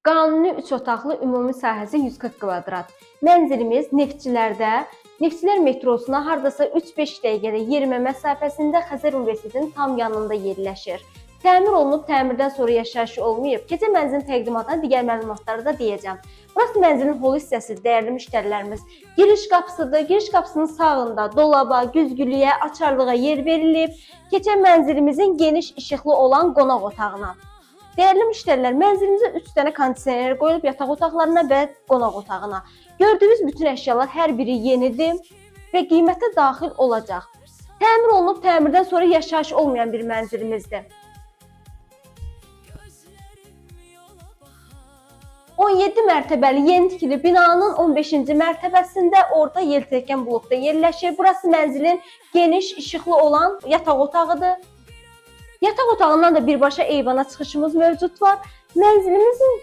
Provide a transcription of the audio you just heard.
Qanuni 3 otaqlı ümumi sahəsi 140 kvadrat. Mənzilimiz Neftçilər metrosuna hardasa 3-5 dəqiqədə yerimə məsafəsində Xəzər Universitetinin tam yanında yerləşir. Təmir olunub, təmirdən sonra yaşayışı olmayıb. Gecə mənzilin təqdimatına digər məlumatları da deyəcəm. Burası mənzilin hol hissəsi, dəyərli müştərilərimiz. Giriş qapısıdır. Giriş qapısının sağında dolaba, güzgülüyə, açarlığa yer verilib. Keçən mənzilimizin geniş işıqlı olan qonaq otağına. Dəyərli müştərilər, mənzilimizə 3 dənə kondisioner qoyulub yataq otaqlarına və qonaq otağına. Gördüyünüz bütün əşyalar hər biri yenidir və qiymətə daxil olacaq. Təmir olunub, təmirdən sonra yaşayış olmayan bir mənzilimizdir. 17 mərtəbəli yeni tikili binanın 15-ci mərtəbəsində orada yeltəkən blokda yerləşir. Burası mənzilin geniş, işıqlı olan yataq otağıdır. Yataq otağından da birbaşa eyvana çıxışımız mövcud var. Mənzilimizin